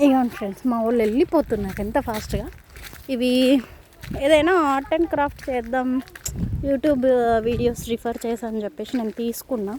ఇవ్వండి ఫ్రెండ్స్, మా వాళ్ళు వెళ్ళిపోతున్నారు ఎంత ఫాస్ట్గా. ఇవి ఏదైనా ఆర్ట్ అండ్ క్రాఫ్ట్ చేద్దాం, యూట్యూబ్ వీడియోస్ రిఫర్ చేసాను చెప్పేసి నేను తీసుకున్నా.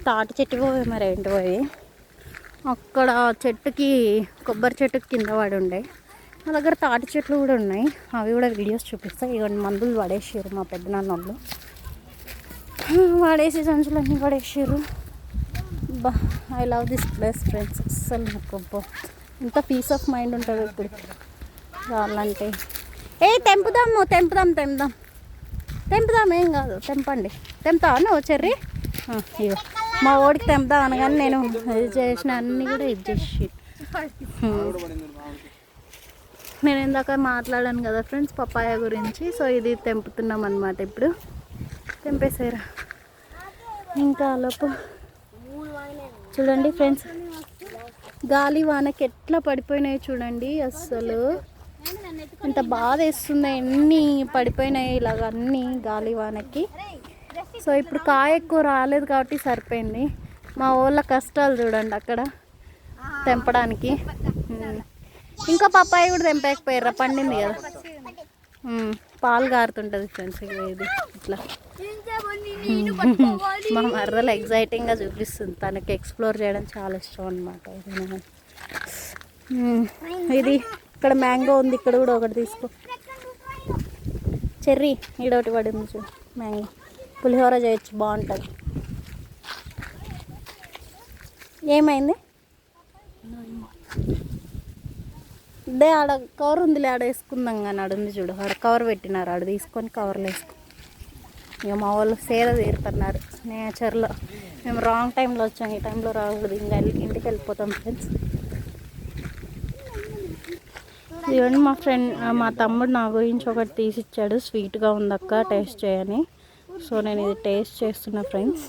తాటి చెట్టు పోయి మరి ఏంటి పోయి అక్కడ చెట్టుకి, కొబ్బరి చెట్టుకి కింద పడి ఉండే. మా దగ్గర తాటి చెట్లు కూడా ఉన్నాయి, అవి కూడా వీడియోస్ చూపిస్తాయి. ఇవన్నీ మందులు పడేసారు మా పెద్దనాన్న వాళ్ళు, వాడేసి సంచులన్నీ పడేసారు. బా, I love this place friends. అస్సలు నాకు ఎంత పీస్ ఆఫ్ మైండ్ ఉంటుంది ఇప్పుడు వాళ్ళంటే. తెంపుదాము తెంపుదాం తెంపుదాం తెంపుదాం, ఏం కాదు, తెంపండి. తెంపుతావా నువ్వు చెర్రీ? ఇగో మా ఓడికి తెంపుదాం అనగానే నేను ఇది చేసిన అన్నీ కూడా ఇది చేసి, నేను ఇందాక మాట్లాడాను కదా ఫ్రెండ్స్ పపాయ గురించి. సో ఇది తెంపుతున్నాం అన్నమాట. ఇప్పుడు తెంపేసారా ఇంకా లోపు. చూడండి ఫ్రెండ్స్, గాలి వానకి ఎట్లా పడిపోయినాయి చూడండి. అస్సలు ఎంత బాధ వేస్తుంది, ఎన్ని పడిపోయినాయి ఇలాగ అన్నీ గాలి వానకి. సో ఇప్పుడు కాయ ఎక్కువ రాలేదు కాబట్టి సరిపోయింది. మా ఊళ్ళ కష్టాలు చూడండి అక్కడ తెంపడానికి. ఇంకా పప్పాయ కూడా తెంపకపోయారా, పండింది కదా. పాలు గారుతుంటుంది ఫ్రెండ్స్. ఇది ఇట్లా మా మర్రలు ఎగ్జైటింగ్గా చూపిస్తుంది, తనకి ఎక్స్ప్లోర్ చేయడం చాలా ఇష్టం అనమాట. ఇది ఇక్కడ మ్యాంగో ఉంది, ఇక్కడ కూడా ఒకటి తీసుకో. చెర్రీ ఈడొకటి పడింది చూడు, మ్యాంగో పులిహోర చేయొచ్చు, బాగుంటుంది. ఏమైంది? ఇదే ఆడ కవర్ ఉందిలే, ఆడ వేసుకుందాం కానీ ఆడ ఉంది చూడు, ఆడ కవర్ పెట్టినారు, ఆడ తీసుకొని కవర్లో వేసుకో. ఇక మా వాళ్ళు సేద తీరుతున్నారు నేచర్లో. మేము రాంగ్ టైంలో వచ్చాం, ఈ టైంలో రాకూడదు, ఇంకా ఇంటికి వెళ్ళిపోతాం ఫ్రెండ్స్. ఇవన్నీ మా తమ్ముడు నా గురించి ఒకటి తీసిచ్చాడు, స్వీట్గా ఉందక్క టేస్ట్ చేయని. సో నేను ఇది టేస్ట్ చేస్తున్నా ఫ్రెండ్స్.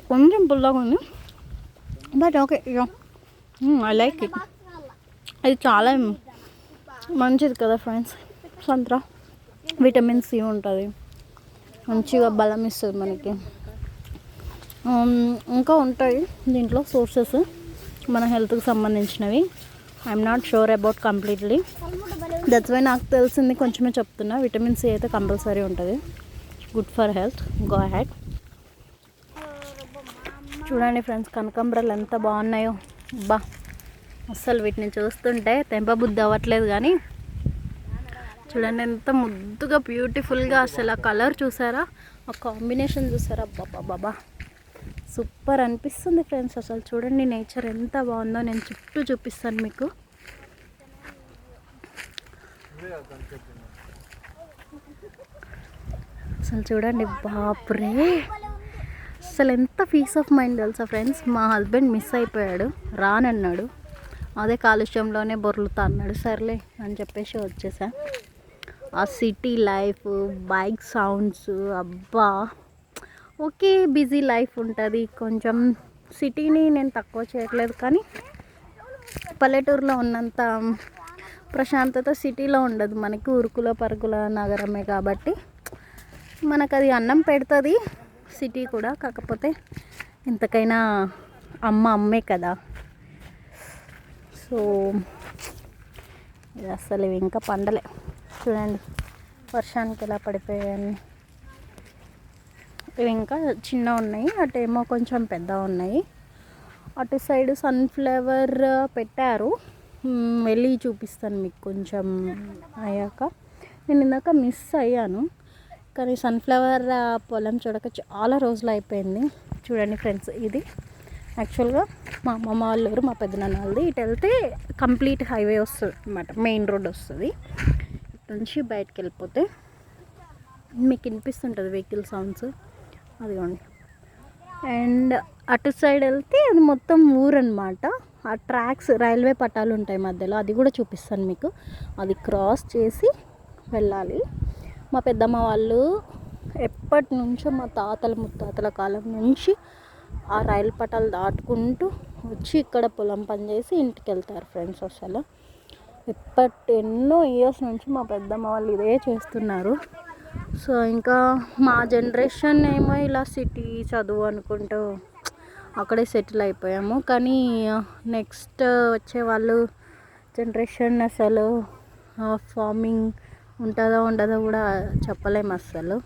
కొంచెం పుల్లగా ఉంది, but okay. I like it. ఇది చాలా మంచిది కదా ఫ్రెండ్స్. సంత్రా విటమిన్ సి ఉంటుంది, మంచిగా బలం ఇస్తుంది మనకి. ఇంకా ఉంటాయి దీంట్లో సోర్సెస్ మన హెల్త్కి సంబంధించినవి. I'm not sure about completely, that's why నాకు తెలిసింది కొంచెమే చెప్తున్నా. విటమిన్ సి అయితే కంపల్సరీ ఉంటుంది, good for health. Go ahead. చూడండి ఫ్రెండ్స్, కనకాంబరాలు ఎంత బాగున్నాయో. బా, అస్సలు వీటిని చూస్తుంటే తెంపబుద్ధి అవ్వట్లేదు, కానీ చూడండి ఎంత ముద్దుగా బ్యూటిఫుల్గా. అసలు ఆ కలర్ చూసారా, ఆ కాంబినేషన్ చూసారా, బాబా బాబా సూపర్ అనిపిస్తుంది ఫ్రెండ్స్. అసలు చూడండి నేచర్ ఎంత బాగుందో. నేను చుట్టూ చూపిస్తాను మీకు. అసలు చూడండి, బాపురే, అసలు ఎంత పీస్ ఆఫ్ మైండ్ తెలుసా ఫ్రెండ్స్. మా హస్బెండ్ మిస్ అయిపోయాడు, రానన్నాడు. అదే కాలుష్యంలోనే బొర్లుతా అన్నాడు. సర్లే అని చెప్పేసి వచ్చేసా. ఆ సిటీ లైఫ్, బైక్ సౌండ్స్, అబ్బా ఓకే, బిజీ లైఫ్ ఉంటుంది కొంచెం. సిటీని నేను తక్కువ చేయట్లేదు, కానీ పల్లెటూరులో ఉన్నంత ప్రశాంతత సిటీలో ఉండదు మనకి. ఉరుకుల పరుగుల నగరమే కాబట్టి మనకు అది అన్నం పెడుతుంది సిటీ కూడా. కాకపోతే ఇంతకైనా అమ్మే కదా. సో ఇది అసలు ఇవి ఇంకా పండలే. చూడండి వర్షానికి ఎలా పడిపోయాయని. ఇవి ఇంకా చిన్న ఉన్నాయి, అటేమో కొంచెం పెద్ద ఉన్నాయి. అటు సైడ్ సన్ఫ్లవర్ పెట్టారు, వెళ్ళి చూపిస్తాను మీకు కొంచెం అయ్యాక. నేను ఇందాక మిస్ అయ్యాను, కానీ సన్ఫ్లవర్ పొలం చూడక చాలా రోజులు అయిపోయింది. చూడండి ఫ్రెండ్స్, ఇది యాక్చువల్గా మా అమ్మమ్మ వాళ్ళ ఊరు, మా పెద్దనాన్న వాళ్ళది. ఇటు వెళ్తే కంప్లీట్ హైవే వస్తుంది అన్నమాట, మెయిన్ రోడ్ వస్తుంది. ఇటు నుంచి బయటకు వెళ్ళిపోతే మీకు వినిపిస్తుంటుంది వెహికల్ సౌండ్స్, అదిగోండి. అండ్ అటు సైడ్ వెళ్తే అది మొత్తం ఊరన్నమాట. ఆ ట్రాక్స్, రైల్వే పట్టాలు ఉంటాయి మధ్యలో, అది కూడా చూపిస్తాను మీకు. అది క్రాస్ చేసి వెళ్ళాలి. మా పెద్దమ్మ వాళ్ళు ఎప్పటి నుంచో, మా తాతల ముత్తాతల కాలం నుంచి ఆ రైలు పట్టాలు దాటుకుంటూ వచ్చి ఇక్కడ పొలం పని చేసి ఇంటికి వెళ్తారు ఫ్రెండ్స్. అసలు ఎన్నో ఇయర్స్ నుంచి మా పెద్దమ్మ వాళ్ళు ఇదే చేస్తున్నారు. సో ఇంకా మా జనరేషన్ ఏమో ఇలా సిటీ చదువు అనుకుంటూ అక్కడే సెటిల్ అయిపోయాము. కానీ నెక్స్ట్ వచ్చే వాళ్ళు జనరేషన్ అసలు ఫార్మింగ్ ఉంటుందో ఉండదో కూడా చెప్పలేము అసలు.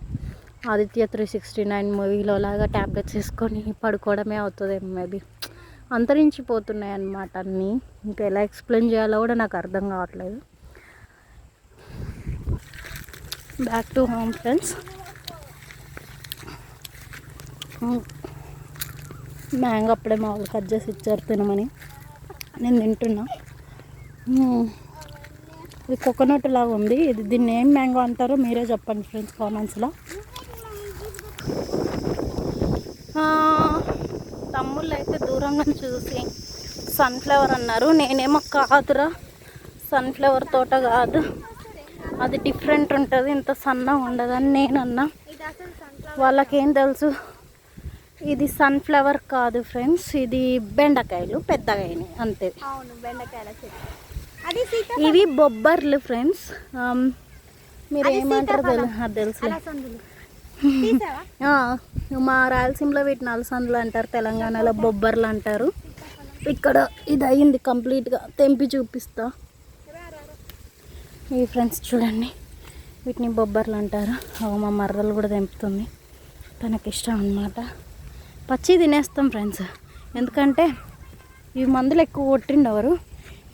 ఆదిత్య 369 మూవీలో లాగా ట్యాబ్లెట్స్ వేసుకొని పడుకోవడమే అవుతుందేమో మేబీ. అంతరించిపోతున్నాయి అన్నమాట అన్నీ. ఇంకా ఎలా ఎక్స్ప్లెయిన్ చేయాలో కూడా నాకు అర్థం కావట్లేదు. Back to home friends. Mango అప్పుడే మా వాళ్ళు కట్ చేసి ఇచ్చారు తినమని, నేను తింటున్నా. ఇది కోకోనట్ లాగా ఉంది. దీన్ని ఏం మ్యాంగో అంటారో మీరే చెప్పండి ఫ్రెండ్స్ కామెంట్స్లో. తమ్ముళ్ళు అయితే దూరంగా చూసి సన్ఫ్లవర్ అన్నారు. నేనేమో కాదురా, సన్ఫ్లవర్ తోట కాదు, అది డిఫరెంట్ ఉంటుంది, ఇంత సన్నగా ఉండదని నేనన్నా. వాళ్ళకేం తెలుసు, ఇది సన్ఫ్లవర్ కాదు ఫ్రెండ్స్, ఇది బెండకాయలు పెద్దగా అయినాయి అంతే. ఇవి బొబ్బర్లు ఫ్రెండ్స్. మీరు ఏమంటారు తెలుసు. మా రాయలసీమలో వీటిని అలసందులు అంటారు, తెలంగాణలో బొబ్బర్లు అంటారు. ఇక్కడ ఇది అయింది కంప్లీట్గా, తెంపి చూపిస్తా. ఈ ఫ్రెండ్స్ చూడండి, వీటిని బొబ్బర్లు అంటారు. మా మర్రలు కూడా తెంపుతుంది, తనకి ఇష్టం అన్నమాట. పచ్చి తినేస్తాం ఫ్రెండ్స్, ఎందుకంటే ఇవి మందులు ఎక్కువ కొట్టిండవరు,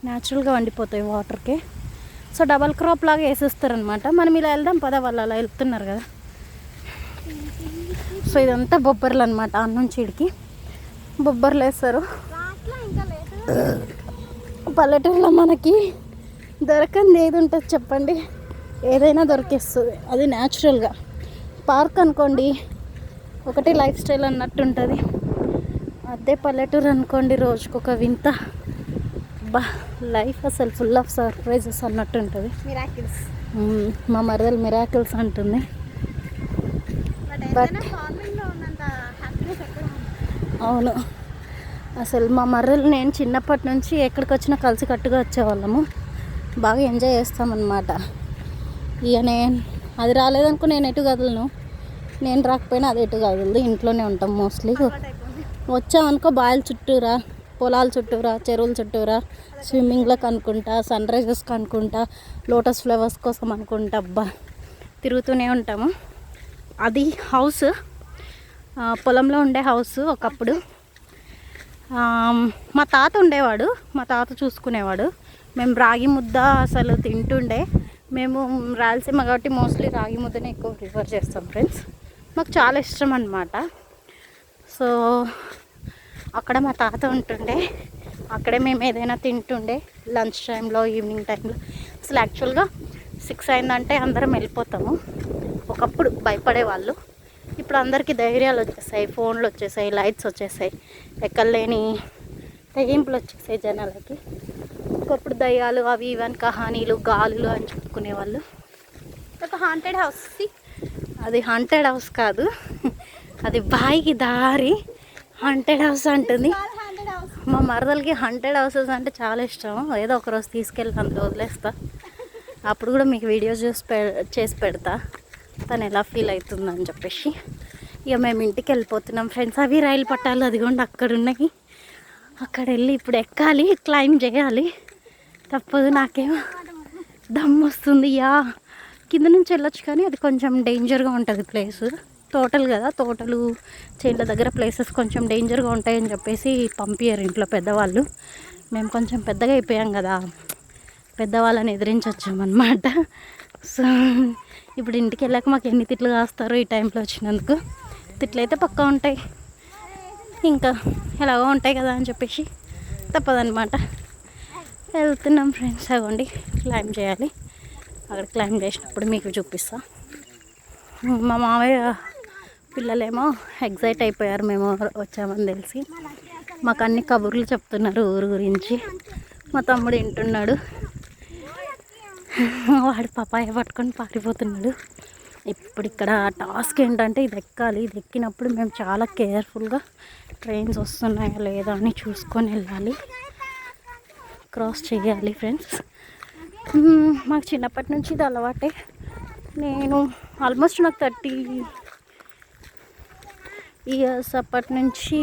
న్యాచురల్గా వండిపోతాయి వాటర్కి. సో డబల్ క్రాప్ లాగా వేసేస్తారనమాట. మనం ఇలా వెళ్దాం పద, వాళ్ళు అలా వెళ్తున్నారు కదా. సో ఇదంతా బొబ్బర్లు అనమాట. అన్నుంచి ఇడికి బొబ్బర్లు వేస్తారు. పల్లెటూరులో మనకి దొరకంది ఏది ఉంటుంది చెప్పండి, ఏదైనా దొరికేస్తుంది, అది న్యాచురల్గా. పార్క్ అనుకోండి ఒకటి లైఫ్ స్టైల్ అన్నట్టు ఉంటుంది, అదే పల్లెటూరు అనుకోండి రోజుకొక వింత. బా లైఫ్ అసలు ఫుల్ ఆఫ్ సర్ప్రైజెస్ అన్నట్టు ఉంటుంది. మా మరదలు మిరాకిల్స్ అంటుంది. బట్ అవును, అసలు మా మర్రలు నేను చిన్నప్పటి నుంచి ఎక్కడికి వచ్చినా కలిసి కట్టుగా వచ్చేవాళ్ళము, బాగా ఎంజాయ్ చేస్తామన్నమాట. ఇక నేను అది రాలేదనుకో నేను ఎటు కదలను, నేను రాకపోయినా అది ఎటు కదలదు, ఇంట్లోనే ఉంటాం మోస్ట్లీ. వచ్చామనుకో బాయిల చుట్టూరా, పొలాల చుట్టూరా, చెరువుల చుట్టూరా, స్విమ్మింగ్లకు అనుకుంటా, సన్ రైజెస్కి అనుకుంటా, లోటస్ ఫ్లవర్స్ కోసం అనుకుంటా, అబ్బా తిరుగుతూనే ఉంటాము. అది హౌస్, పొలంలో ఉండే హౌస్ ఒకప్పుడు. మా తాత ఉండేవాడు, మా తాత చూసుకునేవాడు. మేము రాగి ముద్ద అసలు తింటుండే. మేము రాయలసీమ కాబట్టి మోస్ట్లీ రాగి ముద్దనే ఎక్కువ ప్రిఫర్ చేస్తాం ఫ్రెండ్స్, మాకు చాలా ఇష్టం అన్నమాట. సో అక్కడ మా తాత ఉంటుండే, అక్కడే మేము ఏదైనా తింటుండే లంచ్ టైంలో, ఈవినింగ్ టైంలో. అసలు యాక్చువల్గా 6 అయిందంటే అందరం వెళ్ళిపోతాము. ఒకప్పుడు భయపడేవాళ్ళు, ఇప్పుడు అందరికీ ధైర్యాలు వచ్చేసాయి, ఫోన్లు వచ్చేసాయి, లైట్స్ వచ్చేసాయి, ఎక్కడలేని తెగింపులు వచ్చేసాయి జనాలకి. ఒకప్పుడు దయ్యాలు అవి ఇవని కహానీలు, గాలులు అని చెప్పుకునేవాళ్ళు. ఒక హాంటెడ్ హౌస్, అది హాంటెడ్ హౌస్ కాదు, అది బాయికి దారి హాంటెడ్ హౌస్ అంటుంది. మా మరదలకి హాంటెడ్ హౌసెస్ అంటే చాలా ఇష్టం. ఏదో ఒకరోజు తీసుకెళ్ళి అందులో వదిలేస్తా, అప్పుడు కూడా మీకు వీడియోస్ చేసి పెడతా తను ఎలా ఫీల్ అవుతుందని చెప్పేసి. ఇక మేము ఇంటికి వెళ్ళిపోతున్నాం ఫ్రెండ్స్. అవి రైలు పట్టాలు అదిగోండి అక్కడ ఉన్నాయి, అక్కడ వెళ్ళి ఇప్పుడు ఎక్కాలి, క్లైమ్ చేయాలి, తప్పదు. నాకేమో దమ్ము వస్తుంది. కింద నుంచి వెళ్ళొచ్చు కానీ అది కొంచెం డేంజర్గా ఉంటుంది ప్లేస్. తోటలు కదా, తోటలు చేళ్ళ దగ్గర ప్లేసెస్ కొంచెం డేంజర్గా ఉంటాయని చెప్పేసి పంపించారు ఇంట్లో పెద్దవాళ్ళు. మేము కొంచెం పెద్దగా అయిపోయాం కదా, పెద్దవాళ్ళని ఎదిరించొచ్చామన్నమాట. సో ఇప్పుడు ఇంటికి వెళ్ళాక మాకు ఎన్ని తిట్లు కాస్తారో ఈ టైంలో వచ్చినందుకు. తిట్లు అయితే పక్కా ఉంటాయి, ఇంకా ఎలాగో ఉంటాయి కదా అని చెప్పేసి తప్పదన్నమాట. వెళ్తున్నాం ఫ్రెండ్స్. అవ్వండి క్లైమ్ చేయాలి, అక్కడ క్లైమ్ చేసినప్పుడు మీకు చూపిస్తా. మా మామయ్య పిల్లలేమో ఎగ్జైట్ అయిపోయారు మేము వచ్చామని తెలిసి. మాకు అన్ని కబుర్లు చెప్తున్నారు ఊరు గురించి. మా తమ్ముడు వింటున్నాడు, వాడు పపాయ పట్టుకొని పారిపోతున్నాడు. ఇప్పుడు ఇక్కడ టాస్క్ ఏంటంటే ఇది ఎక్కాలి. ఇది ఎక్కినప్పుడు మేము చాలా కేర్ఫుల్గా ట్రైన్స్ వస్తున్నాయా లేదా అని చూసుకొని వెళ్ళాలి, క్రాస్ చేయాలి ఫ్రెండ్స్. మాకు చిన్నప్పటి నుంచి ఇది అలవాటే. నేను ఆల్మోస్ట్ నాకు 30 ఇయర్స్ అప్పటి నుంచి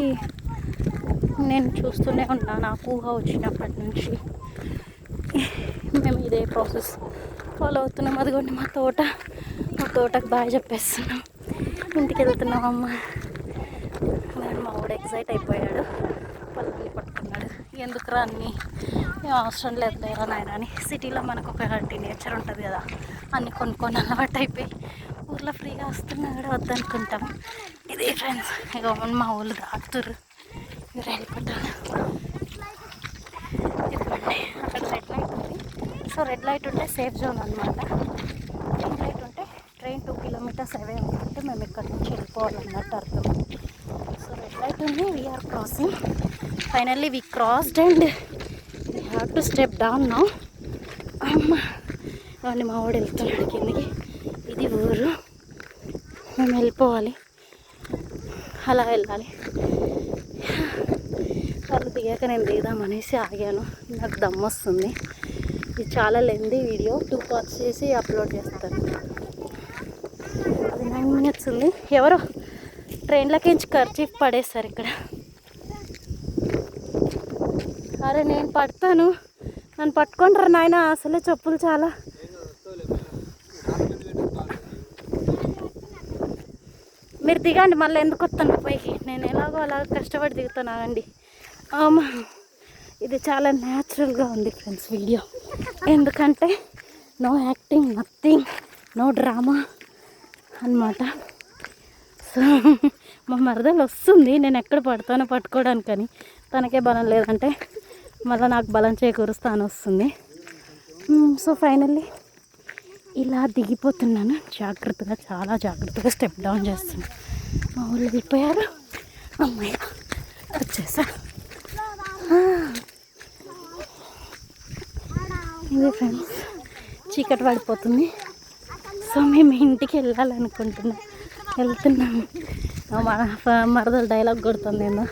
నేను చూస్తూనే ఉన్నాను. నాకు ఊహ వచ్చినప్పటి నుంచి మేము ఇదే ప్రాసెస్ ఫాలో అవుతున్నాం. అదిగోండి మా తోటకు బాగా చెప్పేస్తున్నాం. ఇంటికి వెళ్తున్నాం అమ్మ. మా వాడు ఎక్సైట్ అయిపోయాడు, పళ్ళని పట్టుకున్నాడు. ఎందుకురా అన్నీ ఏం అవసరం లేదు లేరా నాయన అని. సిటీలో మనకు ఒక నేచర్ ఉంటుంది కదా, అన్నీ కొనుక్కొని అలవాటు అయిపోయి ఊర్లో ఫ్రీగా వస్తున్నాడు వద్దనుకుంటాం. ఇది ఫ్రెండ్స్ ఇక మా ఊళ్ళు దాటుతుర్రు, మీరు వెళ్ళిపోతాను. ఇదిగోండి అక్కడ రెడ్ లైట్ ఉంది. సో రెడ్ లైట్ ఉంటే సేఫ్ జోన్ అనమాట. గ్రీన్ లైట్ ఉంటే ట్రైన్ 2 కిలోమీటర్స్ అవే ఉంటుంటే మేము ఇక్కడ నుంచి వెళ్ళిపోవాలన్నట్టు అర్థం. సో రెడ్ లైట్ ఉంది, we are crossing. Finally we crossed and we have to step down now. అమ్మ అవన్నీ మా వాడు వెళ్తున్నాడు కిందికి. ఇది ఊరు, మేము వెళ్ళిపోవాలి, అలా వెళ్ళాలి. వాళ్ళు దిగాక నేను దిగుదామనేసి ఆగాను. నాకు దమ్ము వస్తుంది. ఇది చాలా లెంతీ వీడియో, 2 parts చేసి అప్లోడ్ చేస్తాను. అది 9 minutes ఉంది. ఎవరో ట్రైన్లకించి కర్చీఫ్ పడేస్తారు ఇక్కడ. అరే నేను పడతాను, నన్ను పట్టుకుంటారు నాయన. అసలే చెప్పులు చాలా. మీరు దిగండి, మళ్ళీ ఎందుకు వస్తాను పైకి. నేను ఎలాగో అలా కష్టపడి దిగుతాను. ఆగండి. ఇది చాలా న్యాచురల్గా ఉంది ఫ్రెండ్స్ వీడియో. ఎందుకంటే no acting, nothing, no drama అన్నమాట. సో మా మరదలు వస్తుంది, నేను ఎక్కడ పడతానో పట్టుకోవడానికని. తనకే బలం లేదంటే మళ్ళీ నాకు బలం చేకూరుస్తాను వస్తుంది. సో ఫైనల్లీ ఇలా దిగిపోతున్నాను జాగ్రత్తగా, చాలా జాగ్రత్తగా స్టెప్ డౌన్ చేస్తున్నాను. మా ఊళ్ళు వెళ్ళిపోయారు. అమ్మాయి వచ్చేసా. ఇది ఫ్రెండ్స్ చీకటి పడిపోతుంది. సో మేము ఇంటికి వెళ్తున్నాము. మరదలు డైలాగ్ కొడుతుంది ఏందో,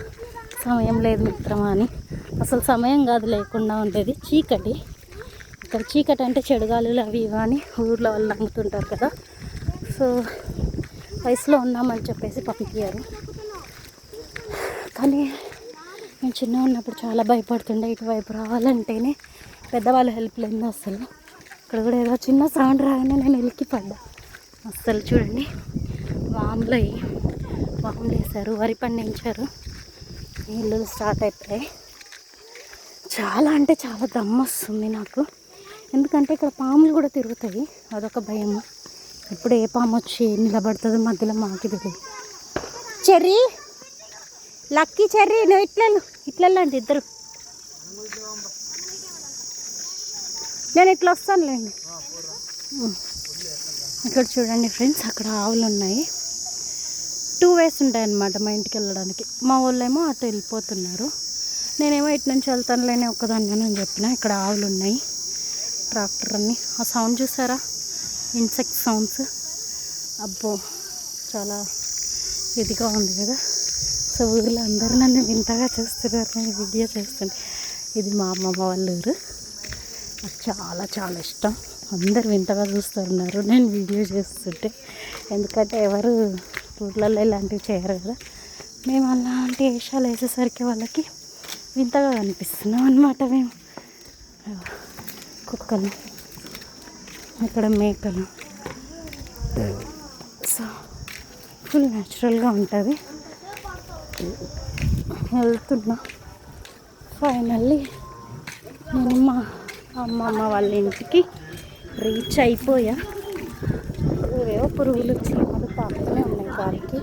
సమయం లేదు మిత్రమా అని. అసలు సమయం కాదు, లేకుండా ఉండేది చీకటి. ఇక్కడ చీకటి అంటే చెడుగాలులు అవి ఇవి అని ఊర్లో వాళ్ళు నమ్ముతుంటారు కదా. సో వయసులో ఉన్నామని చెప్పేసి పంపించారు. కానీ నేను చిన్నగా ఉన్నప్పుడు చాలా భయపడుతుండే. ఇటువైపు రావాలంటేనే పెద్దవాళ్ళు హెల్ప్ లేదు అసలు. ఇక్కడ కూడా ఏదో చిన్న సౌండ్ రాగానే నేను ఉలిక్కి పడ్డా. అస్సలు చూడండి, వాములు వేశారు, వరి పండించారు, నీళ్ళు స్టార్ట్ అయిపోయాయి. చాలా అంటే చాలా దమ్ము వస్తుంది నాకు. ఎందుకంటే ఇక్కడ పాములు కూడా తిరుగుతాయి, అదొక భయము. ఇప్పుడు ఏ పాము వచ్చి నిలబడుతుందో మధ్యలో మాకి తెలియదు. చెర్రీ, లక్కీ చెర్రీ, నువ్వు ఇట్లెళ్ళండి ఇద్దరు. నేను ఇట్లా వస్తానులేండి. ఇక్కడ చూడండి ఫ్రెండ్స్, అక్కడ ఆవులు ఉన్నాయి. 2 ways ఉంటాయన్నమాట మా ఇంటికి వెళ్ళడానికి. మా వాళ్ళేమో అటు వెళ్ళిపోతున్నారు, నేనేమో ఇటు నుంచి వెళ్తానులేని ఒక్కదాన్ని అని చెప్పిన. ఇక్కడ ఆవులు ఉన్నాయి, ట్రాక్టర్ అన్ని. ఆ సౌండ్ చూసారా, ఇన్సెక్ట్ సౌండ్స్. అబ్బో చాలా ఇదిగా ఉంది కదా. సో ఊరిలో అందరూ నన్ను వింతగా చూస్తున్నారు నేను వీడియో చేస్తుంటే. ఇది మా అమ్మమ్మ వాళ్ళ ఊరు. నాకు చాలా చాలా ఇష్టం. అందరు వింతగా చూస్తున్నారు నేను వీడియో చేస్తుంటే. ఎందుకంటే ఎవరు ఊర్లలో ఇలాంటివి చేయరు కదా. మేము అలాంటి వేషాలు వేసేసరికి వాళ్ళకి వింతగా కనిపిస్తున్నాం అన్నమాట. మేము కుక్కలు, ఇక్కడ మేకలు. సో ఫుల్ న్యాచురల్గా ఉంటుంది. వెళ్తున్నా. ఫైనల్లీ నేను మా అమ్మమ్మ వాళ్ళ ఇంటికి రీచ్ అయిపోయా. ఏవో పురుగులు చీమలు తాకుతూనే ఉన్నాయి గాలికి.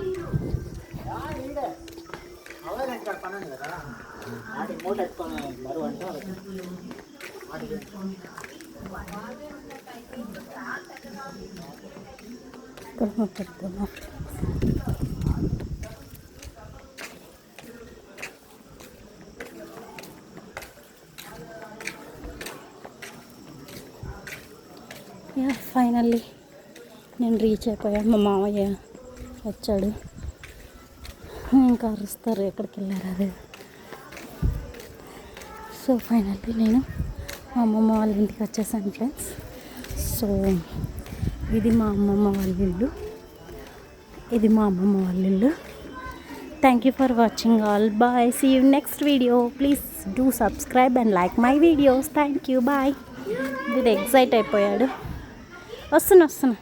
ఫైనల్లీ నేను రీచ్ అయిపోయాను. మా మామయ్య వచ్చాడు, ఇంకా అరుస్తారు ఎక్కడికి వెళ్ళారు అదే. సో ఫైనల్లీ నేను మా అమ్మమ్మ వాళ్ళ ఇంటికి వచ్చేసాను ఫ్రెండ్స్. సో ఇది మా అమ్మమ్మ వాళ్ళ ఇల్లు, ఇది మా అమ్మమ్మ వాళ్ళ ఇల్లు. Thank you for watching all. Bye, see you next video. Please do subscribe and like my videos. Thank you, bye. ఇది ఎగ్జైట్ అయిపోయాడు. వస్తున్నా.